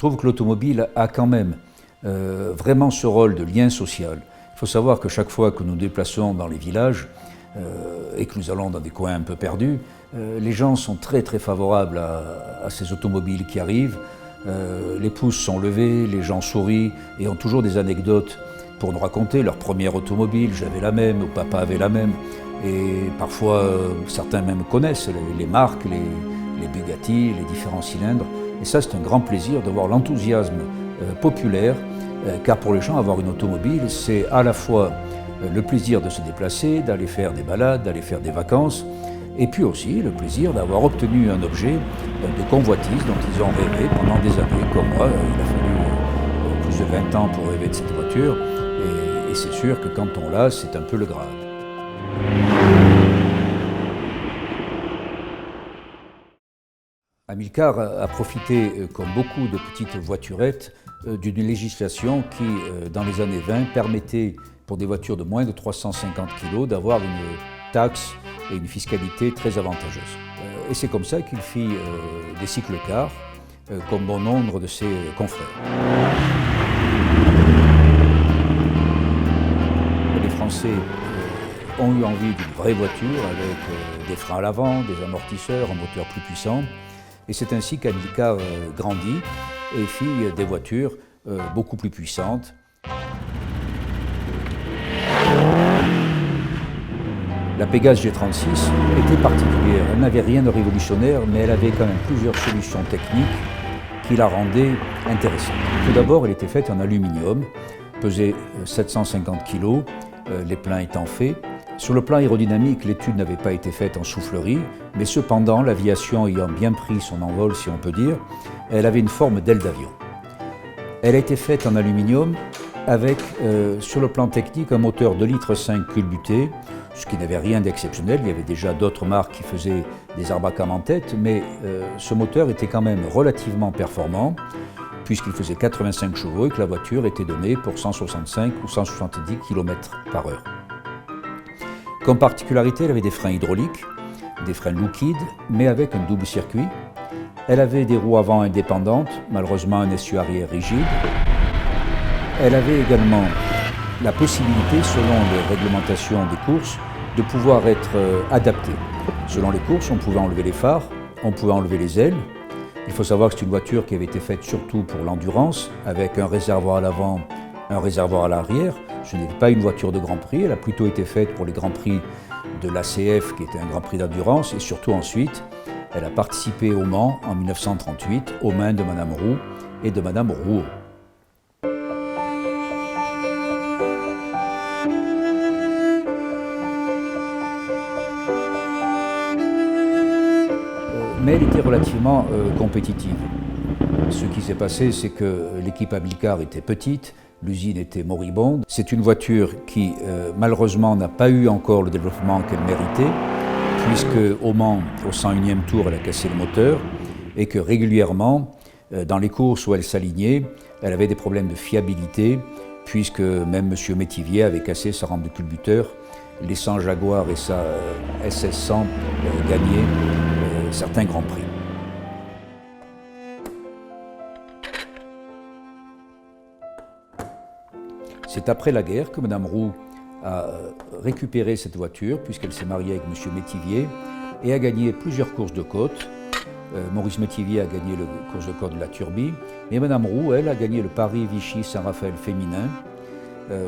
trouve que l'automobile a quand même vraiment ce rôle de lien social. Il faut savoir que chaque fois que nous nous déplaçons dans les villages et que nous allons dans des coins un peu perdus, les gens sont très favorables à ces automobiles qui arrivent. Les pouces sont levés, les gens sourient et ont toujours des anecdotes pour nous raconter leur première automobile. J'avais la même, ou papa avait la même. Et parfois, certains même connaissent les marques, les Bugatti, les différents cylindres. Et ça, c'est un grand plaisir de voir l'enthousiasme populaire, car pour les gens, avoir une automobile, c'est à la fois le plaisir de se déplacer, d'aller faire des balades, d'aller faire des vacances, et puis aussi le plaisir d'avoir obtenu un objet de convoitise dont ils ont rêvé pendant des années. Comme moi, il a fallu plus de 20 ans pour rêver de cette voiture, et c'est sûr que quand on l'a, c'est un peu le Graal. Amilcar a profité, comme beaucoup de petites voiturettes, d'une législation qui, dans les années 20, permettait pour des voitures de moins de 350 kg d'avoir une taxe et une fiscalité très avantageuse. Et c'est comme ça qu'il fit des cyclecars, comme bon nombre de ses confrères. Les Français ont eu envie d'une vraie voiture avec des freins à l'avant, des amortisseurs, un moteur plus puissant. Et c'est ainsi qu'Amilcar grandit et fit des voitures beaucoup plus puissantes. La Pégase G36 était particulière. Elle n'avait rien de révolutionnaire, mais elle avait quand même plusieurs solutions techniques qui la rendaient intéressante. Tout d'abord, elle était faite en aluminium, pesait 750 kg, les pleins étant faits. Sur le plan aérodynamique, l'étude n'avait pas été faite en soufflerie, mais cependant, l'aviation ayant bien pris son envol, si on peut dire, elle avait une forme d'aile d'avion. Elle a été faite en aluminium avec, sur le plan technique, un moteur 2,5 litres culbuté, ce qui n'avait rien d'exceptionnel. Il y avait déjà d'autres marques qui faisaient des Arbacam en tête, mais ce moteur était quand même relativement performant, puisqu'il faisait 85 chevaux et que la voiture était donnée pour 165 ou 170 km/h. Comme particularité, elle avait des freins hydrauliques, des freins liquides, mais avec un double circuit. Elle avait des roues avant indépendantes, malheureusement un essieu arrière rigide. Elle avait également la possibilité, selon les réglementations des courses, de pouvoir être adaptée. Selon les courses, on pouvait enlever les phares, on pouvait enlever les ailes. Il faut savoir que c'est une voiture qui avait été faite surtout pour l'endurance, avec un réservoir à l'avant, un réservoir à l'arrière. Ce n'était pas une voiture de Grand Prix, elle a plutôt été faite pour les Grands Prix de l'ACF, qui était un Grand Prix d'endurance, et surtout ensuite, elle a participé au Mans en 1938 aux mains de Madame Roux et de Madame Rouault. Mais elle était relativement compétitive. Ce qui s'est passé, c'est que l'équipe Amilcar était petite, l'usine était moribonde. C'est une voiture qui, malheureusement, n'a pas eu encore le développement qu'elle méritait, puisque au Mans, au 101e tour, elle a cassé le moteur, et que régulièrement, dans les courses où elle s'alignait, elle avait des problèmes de fiabilité, puisque même M. Métivier avait cassé sa rampe de culbuteur, laissant Jaguar et sa SS100 gagner certains Grands Prix. C'est après la guerre que Mme Roux a récupéré cette voiture, puisqu'elle s'est mariée avec M. Métivier, et a gagné plusieurs courses de côte. Maurice Métivier a gagné la course de côte de la Turbie, et Mme Roux, elle, a gagné le Paris-Vichy-Saint-Raphaël féminin.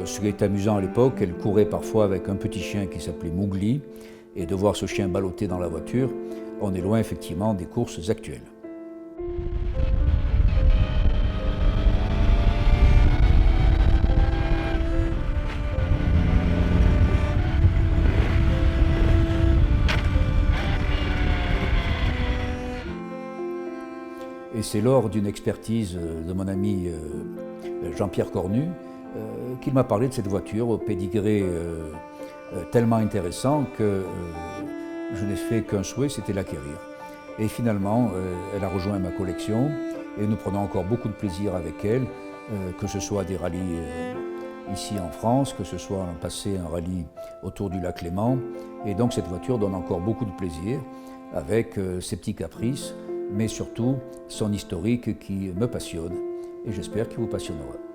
Ce qui est amusant à l'époque, elle courait parfois avec un petit chien qui s'appelait Mougli, et de voir ce chien balloter dans la voiture, on est loin effectivement des courses actuelles. Et c'est lors d'une expertise de mon ami Jean-Pierre Cornu qu'il m'a parlé de cette voiture au pédigré tellement intéressant que je n'ai fait qu'un souhait, c'était l'acquérir. Et finalement, elle a rejoint ma collection et nous prenons encore beaucoup de plaisir avec elle, que ce soit des rallyes ici en France, que ce soit un passé, un rallye autour du lac Léman. Et donc cette voiture donne encore beaucoup de plaisir avec ses petits caprices mais surtout son historique qui me passionne et j'espère qu'il vous passionnera.